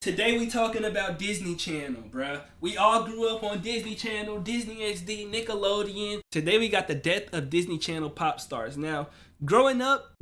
Today we talking about Disney Channel, bruh. We all grew up on Disney Channel, Disney XD, Nickelodeon. Today we got the death of Disney Channel pop stars. Now, growing up,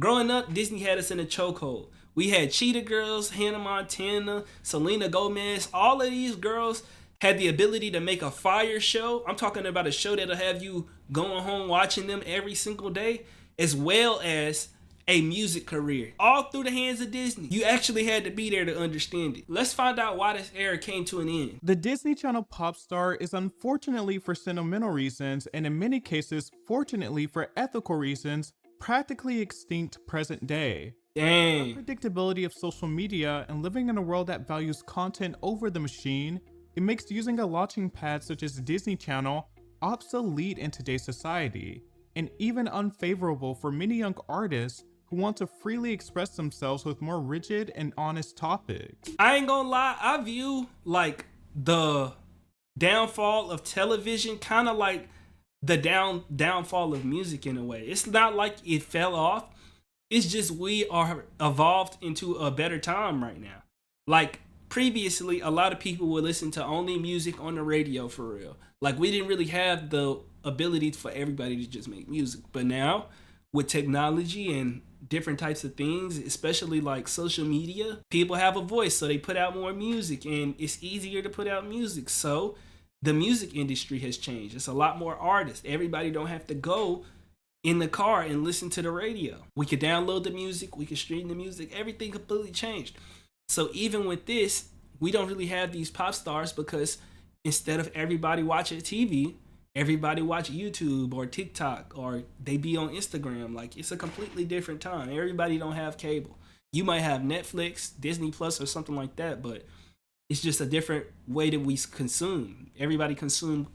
Disney had us in a chokehold. We had Cheetah Girls, Hannah Montana, Selena Gomez. All of these girls had the ability to make a fire show. I'm talking about a show that'll have you going home watching them every single day, as well as a music career, all through the hands of Disney. You actually had to be there to understand it. Let's find out why this era came to an end. The Disney Channel Popstar is unfortunately for sentimental reasons, and in many cases, fortunately for ethical reasons, practically extinct present day. Dang. Unpredictability of social media and living in a world that values content over the machine, it makes using a launching pad such as Disney Channel obsolete in today's society, and even unfavorable for many young artists who want to freely express themselves with more rigid and honest topics. I ain't gonna lie, I view like the downfall of television kind of like the downfall of music in a way. It's not like it fell off. It's just we are evolved into a better time right now. Like previously, a lot of people would listen to only music on the radio for real. Like we didn't really have the ability for everybody to just make music. But now with technology and different types of things, especially like social media, people have a voice, so they put out more music and it's easier to put out music. So the music industry has changed. It's a lot more artists. Everybody don't have to go in the car and listen to the radio. We could download the music, we could stream the music, everything completely changed. So even with this, we don't really have these pop stars because instead of everybody watching TV, everybody watch YouTube or TikTok, or they be on Instagram. Like it's a completely different time. Everybody don't have cable. You might have Netflix, Disney Plus, or something like that, but it's just a different way that we consume. Everybody consume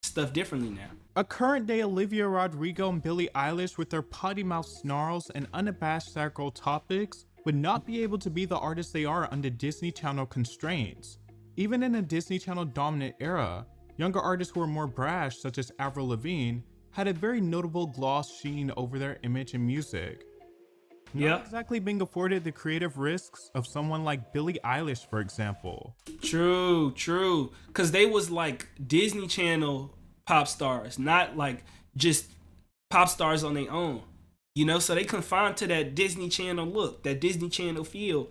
stuff differently now. A current day Olivia Rodrigo and Billie Eilish with their potty mouth snarls and unabashed sacral topics would not be able to be the artists they are under Disney Channel constraints. Even in a Disney Channel dominant era, younger artists who were more brash, such as Avril Lavigne, had a very notable gloss sheen over their image and music. Not exactly being afforded the creative risks of someone like Billie Eilish, for example. True. Cause they was like Disney Channel pop stars, not like just pop stars on their own. You know, so they confined to that Disney Channel look, that Disney Channel feel.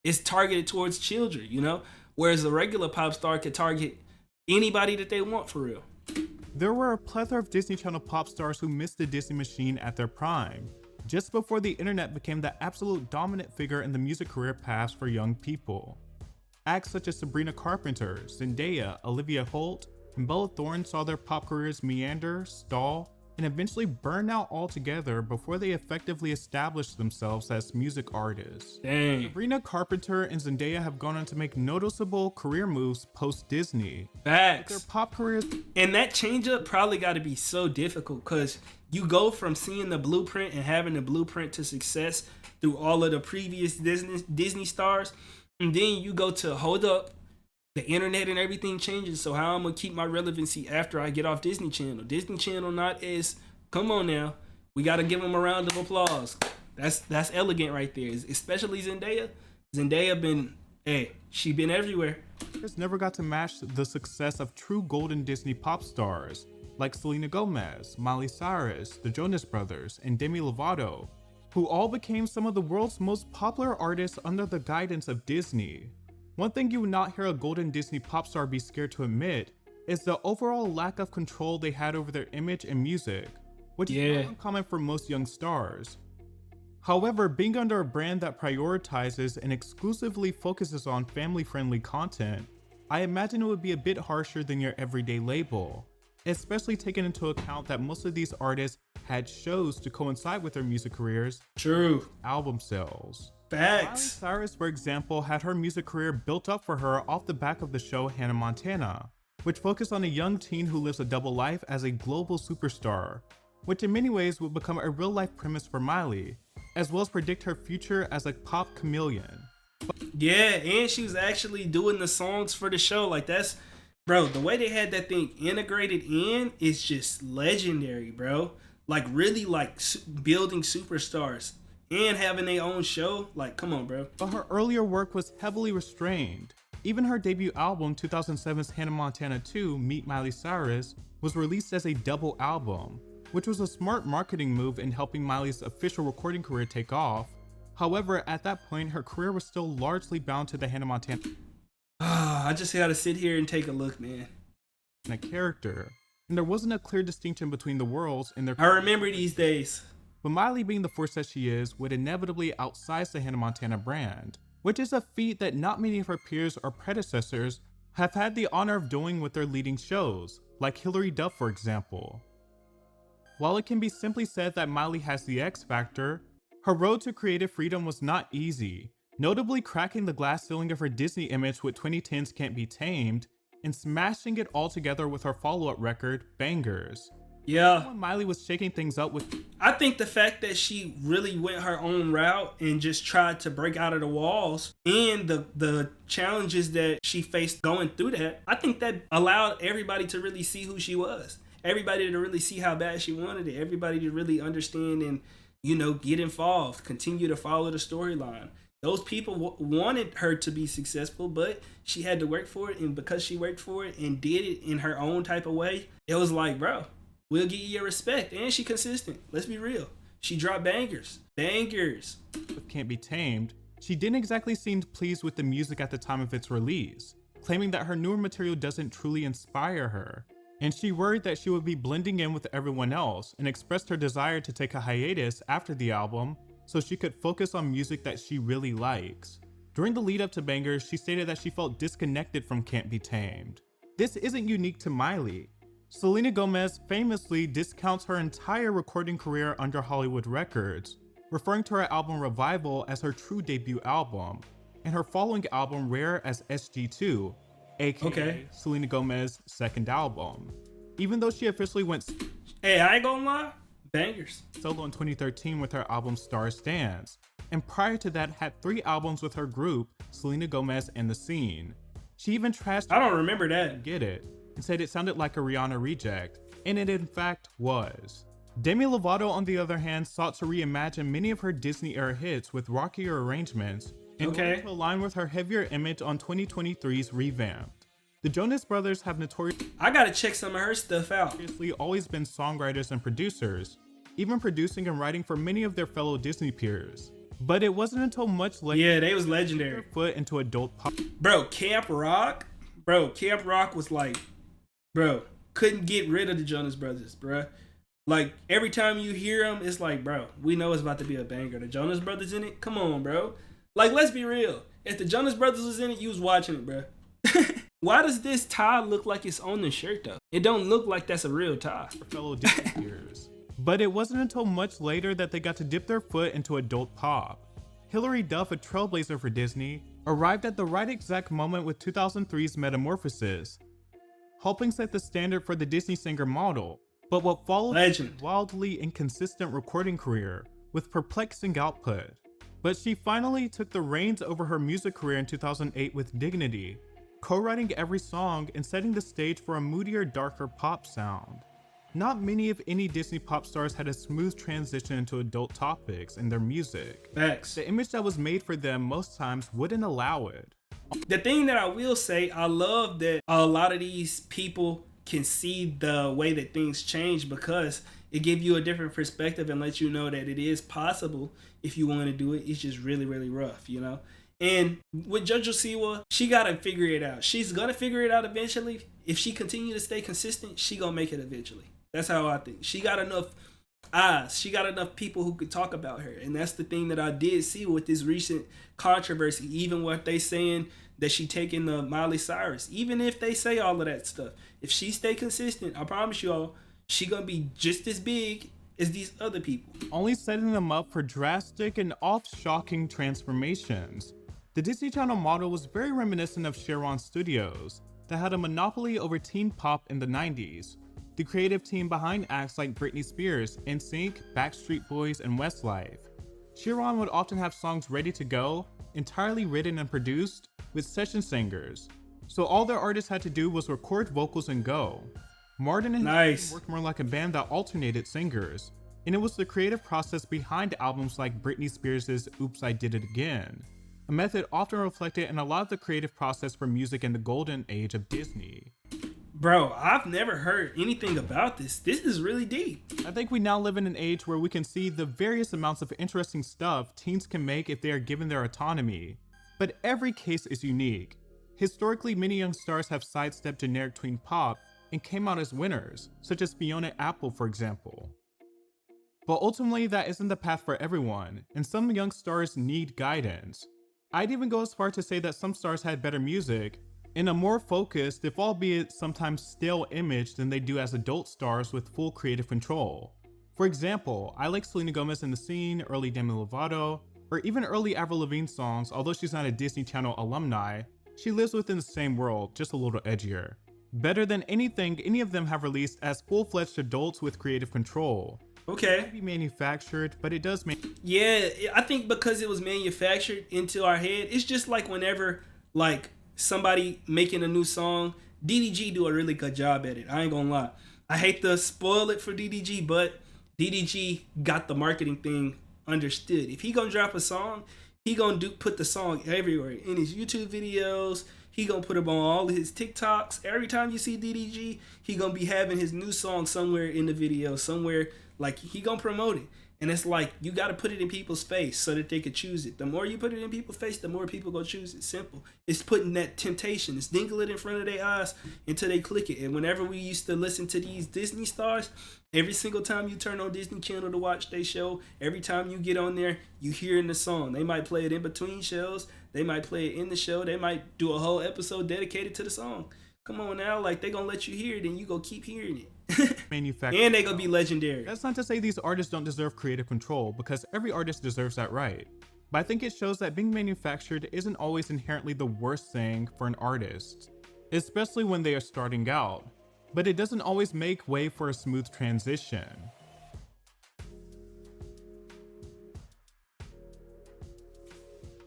It's targeted towards children, you know? Whereas a regular pop star could target anybody that they want for real. There were a plethora of Disney Channel pop stars who missed the Disney machine at their prime, just before the internet became the absolute dominant figure in the music career paths for young people. Acts such as Sabrina Carpenter, Zendaya, Olivia Holt, and Bella Thorne saw their pop careers meander, stall, and eventually burn out altogether before they effectively established themselves as music artists. Dang. Sabrina Carpenter and Zendaya have gone on to make noticeable career moves post-Disney. Facts. Their pop careers. And that change up probably got to be so difficult because you go from seeing the blueprint and having the blueprint to success through all of the previous Disney stars, and then you go to hold up, the internet and everything changes. So how I'm gonna keep my relevancy after I get off Disney Channel? Disney Channel not as, come on now, we gotta give them a round of applause. That's elegant right there. Especially Zendaya. She been everywhere. Never got to match the success of true golden Disney pop stars like Selena Gomez, Miley Cyrus, the Jonas Brothers, and Demi Lovato, who all became some of the world's most popular artists under the guidance of Disney. One thing you would not hear a golden Disney pop star be scared to admit is the overall lack of control they had over their image and music, which is not uncommon for most young stars. However, being under a brand that prioritizes and exclusively focuses on family-friendly content, I imagine it would be a bit harsher than your everyday label, especially taking into account that most of these artists had shows to coincide with their music careers. True. Album sales. Facts. Miley Cyrus, for example, had her music career built up for her off the back of the show Hannah Montana, which focused on a young teen who lives a double life as a global superstar, which in many ways would become a real-life premise for Miley, as well as predict her future as a pop chameleon. Yeah, and she was actually doing the songs for the show. Like that's, bro, the way they had that thing integrated in is just legendary, bro. Like really like building superstars and having their own show. Like, come on, bro. But her earlier work was heavily restrained, Even her debut album, 2007's Hannah Montana 2, Meet Miley Cyrus, was released as a double album, which was a smart marketing move in helping Miley's official recording career take off. However, at that point, her career was still largely bound to the Hannah Montana I just gotta sit here and take a look, man. Character, and there wasn't a clear distinction between the worlds in their. I remember these days. But Miley, being the force that she is, would inevitably outsize the Hannah Montana brand, which is a feat that not many of her peers or predecessors have had the honor of doing with their leading shows, like Hilary Duff, for example. While it can be simply said that Miley has the X factor, her road to creative freedom was not easy, notably cracking the glass ceiling of her Disney image with 2010's Can't Be Tamed, and smashing it all together with her follow-up record, Bangers. Yeah. When Miley was shaking things up with. I think the fact that she really went her own route and just tried to break out of the walls and the challenges that she faced going through that, I think that allowed everybody to really see who she was. Everybody to really see how bad she wanted it. Everybody to really understand and, get involved, continue to follow the storyline. Those people wanted her to be successful, but she had to work for it. And because she worked for it and did it in her own type of way, it was like, bro, we'll give you your respect. And she consistent. Let's be real. She dropped bangers. Bangers. With Can't Be Tamed, she didn't exactly seem pleased with the music at the time of its release, claiming that her newer material doesn't truly inspire her. And she worried that she would be blending in with everyone else and expressed her desire to take a hiatus after the album so she could focus on music that she really likes. During the lead up to Bangers, she stated that she felt disconnected from Can't Be Tamed. This isn't unique to Miley. Selena Gomez famously discounts her entire recording career under Hollywood Records, referring to her album Revival as her true debut album, and her following album Rare as SG2, aka Selena Gomez's second album. Even though she officially went Hey, I ain't gonna lie, bangers. Solo in 2013 with her album Stars Dance, and prior to that had 3 albums with her group, Selena Gomez and The Scene. She even trashed I don't remember that. Get It, and said it sounded like a Rihanna reject, and it in fact was. Demi Lovato, on the other hand, sought to reimagine many of her Disney-era hits with rockier arrangements in order to align with her heavier image on 2023's Revamped. The Jonas Brothers have notoriously I gotta check some of her stuff out. Always been songwriters and producers, even producing and writing for many of their fellow Disney peers. But it wasn't until much later. Yeah, they was legendary. Their foot into adult pop. Bro, Camp Rock was like, bro, couldn't get rid of the Jonas Brothers, bro. Like, every time you hear them, it's like, bro, we know it's about to be a banger. The Jonas Brothers in it? Come on, bro. Like, let's be real. If the Jonas Brothers was in it, you was watching it, bro. Why does this tie look like it's on the shirt, though? It don't look like that's a real tie. Fellow Disney peers. But it wasn't until much later that they got to dip their foot into adult pop. Hilary Duff, a trailblazer for Disney, arrived at the right exact moment with 2003's Metamorphosis, helping set the standard for the Disney singer model. But what followed was a wildly inconsistent recording career with perplexing output. But she finally took the reins over her music career in 2008 with Dignity, co-writing every song and setting the stage for a moodier, darker pop sound. Not many, if any, Disney pop stars had a smooth transition into adult topics in their music. Facts. The image that was made for them most times wouldn't allow it. The thing that I will say, I love that a lot of these people can see the way that things change because it gives you a different perspective and lets you know that it is possible if you want to do it. It's just really, really rough, And with JoJo Siwa, she got to figure it out. She's going to figure it out eventually. If she continues to stay consistent, she going to make it eventually. That's how I think. She got enough eyes. She got enough people who could talk about her. And that's the thing that I did see with this recent controversy. Even what they saying that she taking the Miley Cyrus. Even if they say all of that stuff. If she stay consistent, I promise y'all, she going to be just as big as these other people. Only setting them up for drastic and off-shocking transformations. The Disney Channel model was very reminiscent of Sharon Studios, that had a monopoly over teen pop in the 90s. The creative team behind acts like Britney Spears, NSYNC, Backstreet Boys, and Westlife. Sharon would often have songs ready to go, entirely written and produced, with session singers. So all their artists had to do was record vocals and go. Martin and his team worked more like a band that alternated singers, and it was the creative process behind albums like Britney Spears' Oops, I Did It Again. a method often reflected in a lot of the creative process for music in the golden age of Disney. Bro, I've never heard anything about this. This is really deep. I think we now live in an age where we can see the various amounts of interesting stuff teens can make if they are given their autonomy. But every case is unique. Historically, many young stars have sidestepped generic tween pop and came out as winners, such as Fiona Apple, for example. But ultimately, that isn't the path for everyone, and some young stars need guidance. I'd even go as far to say that some stars had better music, and a more focused, if albeit sometimes stale image than they do as adult stars with full creative control. For example, I like Selena Gomez in The Scene, early Demi Lovato, or even early Avril Lavigne songs. Although she's not a Disney Channel alumni, she lives within the same world, just a little edgier. Better than anything any of them have released as full-fledged adults with creative control. Okay. It might be manufactured, but it does make... Yeah, I think because it was manufactured into our head, it's just like whenever, like, somebody making a new song, DDG do a really good job at it. I ain't gonna lie. I hate to spoil it for DDG, but DDG got the marketing thing understood. If he gonna drop a song, he gonna put the song everywhere in his YouTube videos. He gonna put them on all his TikToks. Every time you see DDG, he gonna be having his new song somewhere in the video, somewhere. Like, he gonna promote it. And it's like, you got to put it in people's face so that they could choose it. The more you put it in people's face, the more people go choose it. Simple. It's putting that temptation. It's dingle it in front of their eyes until they click it. And whenever we used to listen to these Disney stars, every single time you turn on Disney Channel to watch their show, every time you get on there, you hearing the song. They might play it in between shows. They might play it in the show. They might do a whole episode dedicated to the song. Come on now, like, they gonna let you hear it and you go keep hearing it. manufactured. And they gonna be legendary. That's not to say these artists don't deserve creative control, because every artist deserves that right. But I think it shows that being manufactured isn't always inherently the worst thing for an artist, especially when they are starting out. But it doesn't always make way for a smooth transition.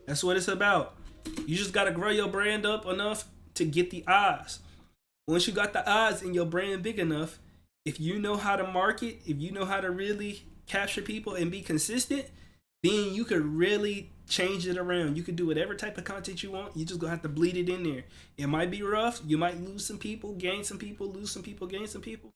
That's what it's about. You just gotta grow your brand up enough to get the eyes. Once you got the eyes and your brand big enough, if you know how to market, if you know how to really capture people and be consistent, then you could really change it around. You could do whatever type of content you want. You just gonna have to bleed it in there. It might be rough. You might lose some people, gain some people, lose some people, gain some people.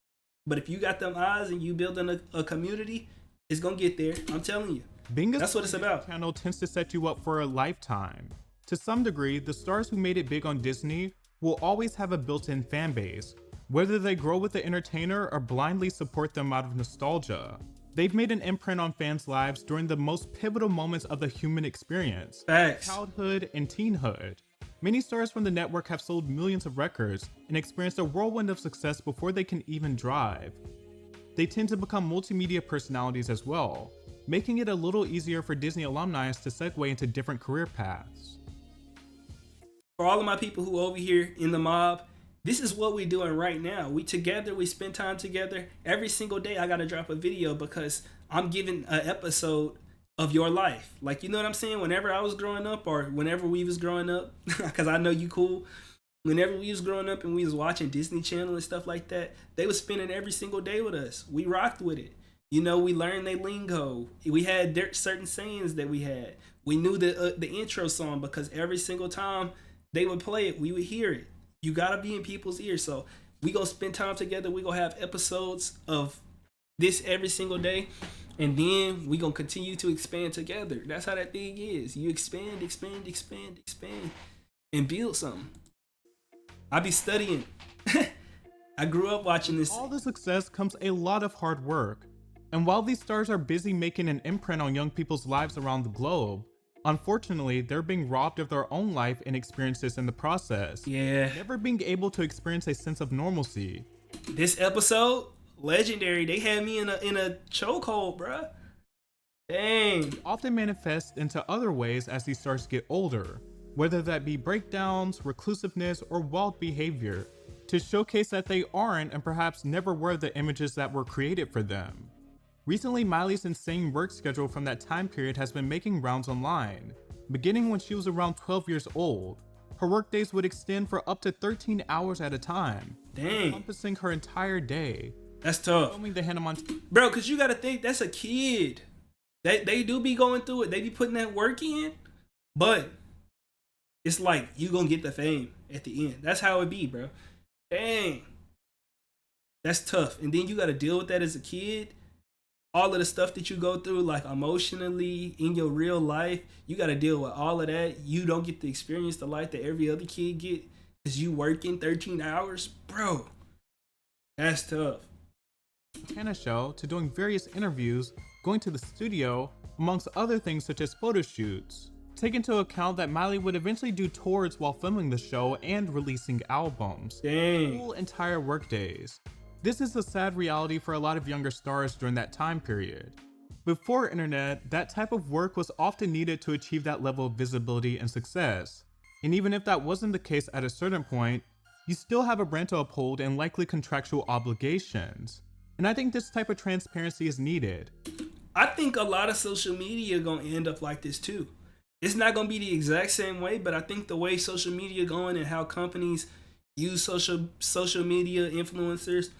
But if you got them eyes and you building a community, it's gonna get there. I'm telling you. That's what it's about. Channel tends to set you up for a lifetime. To some degree, the stars who made it big on Disney will always have a built-in fan base, whether they grow with the entertainer or blindly support them out of nostalgia. They've made an imprint on fans' lives during the most pivotal moments of the human experience, Facts. childhood and teenhood. Many stars from the network have sold millions of records and experienced a whirlwind of success before they can even drive. They tend to become multimedia personalities as well, making it a little easier for Disney alumni to segue into different career paths. For all of my people who over here in the mob, this is what we're doing right now. We together, we spend time together. Every single day I gotta drop a video because I'm giving an episode of your life. Like, you know what I'm saying? Whenever I was growing up, or whenever we was growing up, because I know you cool. Whenever we was growing up and we was watching Disney Channel and stuff like that, they was spending every single day with us. We rocked with it. You know, we learned their lingo. We had certain sayings that we had. We knew the intro song because every single time they would play it, we would hear it. You gotta be in people's ears. So we gonna spend time together. We gonna have episodes of this every single day, and then we gonna continue to expand together. That's how that thing is. You expand, and build something. I be studying. I grew up watching this. All the success comes a lot of hard work. And while these stars are busy making an imprint on young people's lives around the globe, unfortunately, they're being robbed of their own life and experiences in the process. Yeah. Never being able to experience a sense of normalcy. This episode, legendary. They had me in a chokehold, bruh. Dang. Often manifest into other ways as these stars get older, whether that be breakdowns, reclusiveness, or wild behavior, to showcase that they aren't and perhaps never were the images that were created for them. Recently, Miley's insane work schedule from that time period has been making rounds online. Beginning when she was around 12 years old, her workdays would extend for up to 13 hours at a time, Dang. encompassing her entire day. That's tough. Filming the Hannah Montana. Bro, because you got to think, that's a kid. They do be going through it. They be putting that work in. But It's like you gonna get the fame at the end. That's how it be, bro. Dang, that's tough. And then you got to deal with that as a kid. All of the stuff that you go through, like emotionally in your real life, you got to deal with all of that. You don't get to experience the life that every other kid get because you working 13 hours, bro. That's tough. Montana show to doing various interviews, going to the studio, amongst other things such as photo shoots. Take into account that Miley would eventually do tours while filming the show and releasing albums. Dang. Full entire workdays. This is a sad reality for a lot of younger stars during that time period. Before internet, that type of work was often needed to achieve that level of visibility and success. And even if that wasn't the case at a certain point, you still have a brand to uphold and likely contractual obligations. And I think this type of transparency is needed. I think a lot of social media gonna end up like this too. It's not gonna be the exact same way, but I think the way social media going and how companies use social media influencers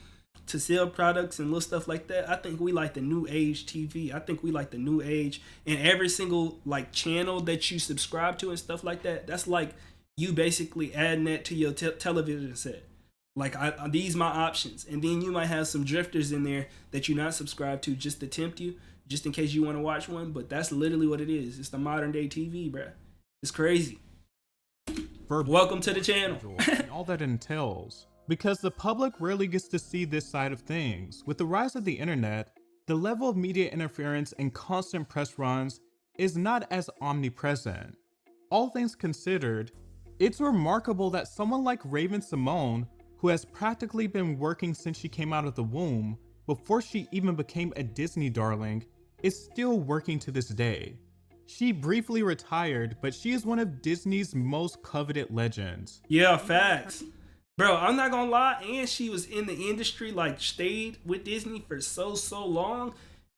to sell products and little stuff like that, I think we like the new age TV. I think we like the new age, and every single like channel that you subscribe to and stuff like that, that's like you basically adding that to your television set. Like these my options, and then you might have some drifters in there that you're not subscribed to just to tempt you, just in case you want to watch one. But that's literally what it is. It's the modern day TV, bruh. It's crazy. Welcome to the channel. And all that entails. Because the public rarely gets to see this side of things. With the rise of the internet, the level of media interference and constant press runs is not as omnipresent. All things considered, it's remarkable that someone like Raven-Symoné, who has practically been working since she came out of the womb, before she even became a Disney darling, is still working to this day. She briefly retired, but she is one of Disney's most coveted legends. Yeah, facts. Bro, I'm not gonna lie, and she was in the industry, like stayed with Disney for so long.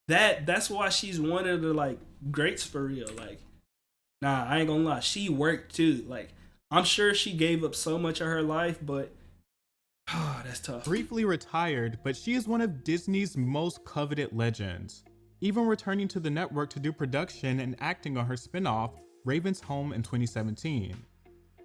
That's why she's one of the like greats for real. Like, nah, I ain't gonna lie. She worked too. Like, I'm sure she gave up so much of her life, but oh, that's tough. Briefly retired, but she is one of Disney's most coveted legends, even returning to the network to do production and acting on her spin-off, Raven's Home, in 2017.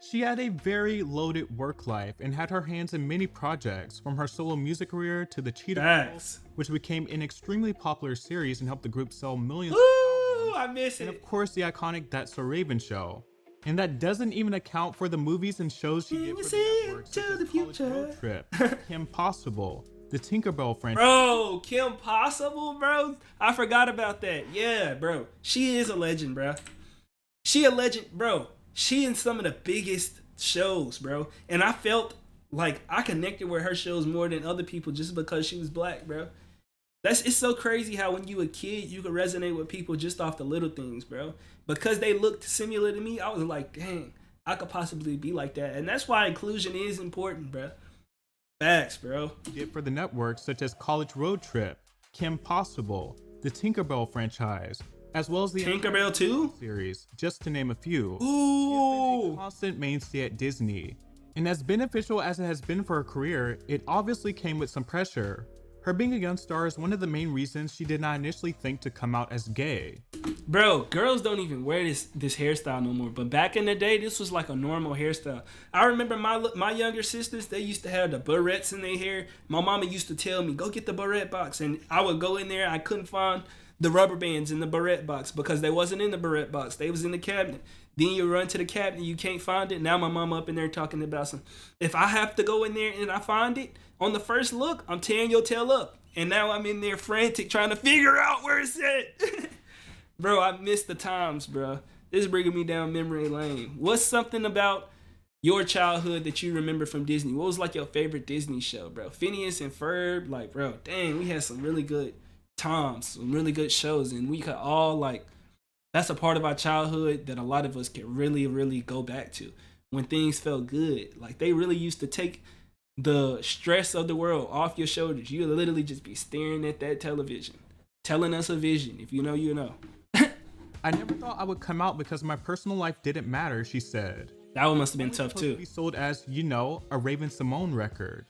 She had a very loaded work life and had her hands in many projects, from her solo music career to the Cheetah Girls, which became an extremely popular series and helped the group sell millions of albums. I miss it. And of course the iconic That's So Raven show. And that doesn't even account for the movies and shows she did for the network, such as College Road Trip, Kim Possible, the Tinkerbell franchise. Bro, Kim Possible, bro. I forgot about that. Yeah, bro. She is a legend, bro. She a legend, bro. She in some of the biggest shows, bro. And I felt like I connected with her shows more than other people just because she was black, bro. It's so crazy how when you a kid, you can resonate with people just off the little things, bro. Because they looked similar to me, I was like, dang, I could possibly be like that. And that's why inclusion is important, bro. Facts, bro. Did for the networks such as College Road Trip, Kim Possible, the Tinkerbell franchise, as well as the Tinkerbell 2 series, just to name a few. Ooh. She's been a constant mainstay at Disney. And as beneficial as it has been for her career, it obviously came with some pressure. Her being a young star is one of the main reasons she did not initially think to come out as gay. Bro, girls don't even wear this hairstyle no more. But back in the day, this was like a normal hairstyle. I remember my younger sisters, they used to have the barrettes in their hair. My mama used to tell me, go get the barrette box. And I would go in there, I couldn't find the rubber bands in the barrette box because they wasn't in the barrette box. They was in the cabinet. Then you run to the cabinet, you can't find it. Now my mama up in there talking about some, if I have to go in there and I find it, on the first look, I'm tearing your tail up. And now I'm in there frantic trying to figure out where it's at. Bro, I miss the times, bro. This is bringing me down memory lane. What's something about your childhood that you remember from Disney? What was like your favorite Disney show, bro? Phineas and Ferb, like, bro, dang, we had some really good times, some really good shows. And we could all, like, that's a part of our childhood that a lot of us can really, really go back to. When things felt good. Like, they really used to take the stress of the world off your shoulders. You literally just be staring at that television, telling us a vision. If you know, you know. I never thought I would come out because my personal life didn't matter, she said. That one must have been tough too. To be sold as, you know, a Raven-Symoné record.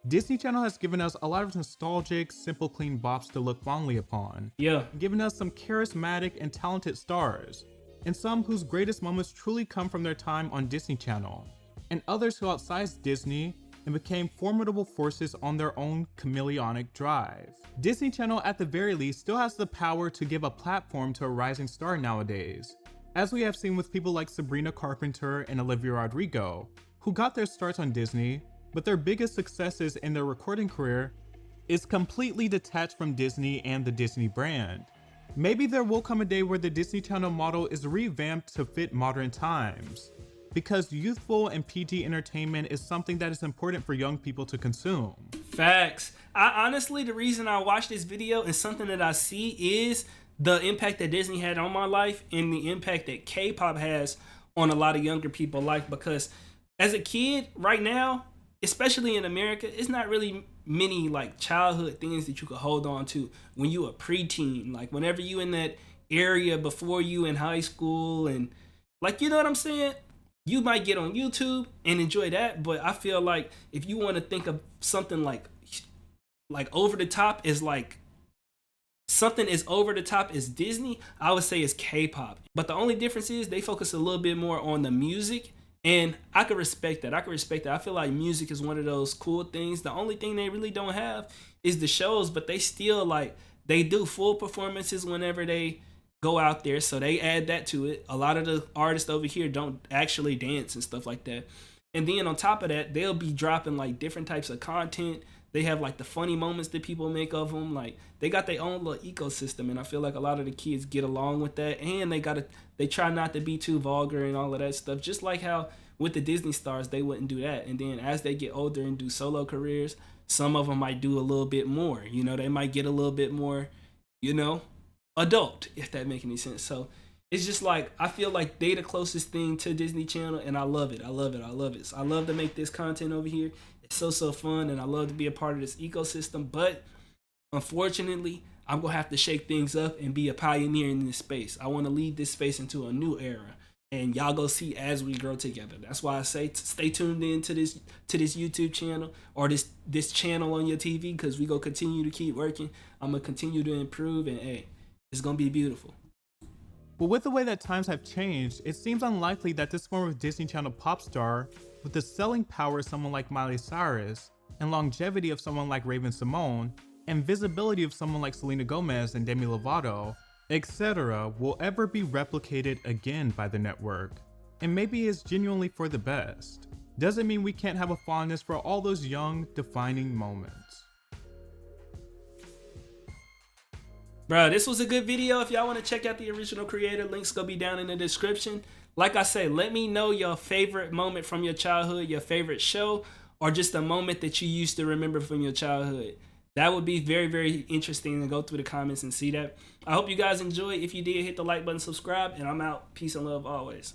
Disney Channel has given us a lot of nostalgic, simple, clean bops to look fondly upon. Yeah. Giving us some charismatic and talented stars. and some whose greatest moments truly come from their time on Disney Channel, and others who outsized Disney and became formidable forces on their own chameleonic drive. Disney Channel at the very least still has the power to give a platform to a rising star nowadays, as we have seen with people like Sabrina Carpenter and Olivia Rodrigo, who got their starts on Disney, but their biggest successes in their recording career is completely detached from Disney and the Disney brand. Maybe there will come a day where the Disney Channel model is revamped to fit modern times, because youthful and PG entertainment is something that is important for young people to consume. Facts. I honestly, the reason I watched this video and something that I see is the impact that Disney had on my life and the impact that K-pop has on a lot of younger people's life, because as a kid right now, especially in America, it's not really many like childhood things that you could hold on to when you a preteen. Like whenever you in that area before you in high school, and like, you know what I'm saying? You might get on YouTube and enjoy that, but I feel like if you want to think of something like over the top is like something is over the top is Disney, I would say it's K-pop. But the only difference is they focus a little bit more on the music, and I can respect that. I feel like music is one of those cool things. The only thing they really don't have is the shows, but they still like they do full performances whenever they go out there, so they add that to it. A lot of the artists over here don't actually dance and stuff like that. And then on top of that, they'll be dropping like different types of content. They have like the funny moments that people make of them. Like they got their own little ecosystem, and I feel like a lot of the kids get along with that. And they try not to be too vulgar and all of that stuff. Just like how with the Disney stars, they wouldn't do that. And then as they get older and do solo careers, some of them might do a little bit more. You know, they might get a little bit more, you know, adult, if that makes any sense. So it's just like I feel like they the closest thing to Disney Channel, and I love it. I love it. So I love to make this content over here. It's so fun, and I love to be a part of this ecosystem. But unfortunately, I'm gonna have to shake things up and be a pioneer in this space. I want to lead this space into a new era, and y'all go see as we grow together. That's why I say stay tuned in to this YouTube channel or this channel on your TV, because we gonna continue to keep working. I'm gonna continue to improve, and hey, it's gonna be beautiful. But with the way that times have changed, it seems unlikely that this form of Disney Channel pop star, with the selling power of someone like Miley Cyrus, and longevity of someone like Raven-Symoné, and visibility of someone like Selena Gomez and Demi Lovato, etc., will ever be replicated again by the network. And maybe it's genuinely for the best. Doesn't mean we can't have a fondness for all those young, defining moments. Bro, this was a good video. If y'all want to check out the original creator, links gonna be down in the description. Like I say, let me know your favorite moment from your childhood, your favorite show, or just a moment that you used to remember from your childhood. That would be very interesting to go through the comments and see that. I hope you guys enjoyed. If you did, hit the like button, subscribe, and I'm out. Peace and love always.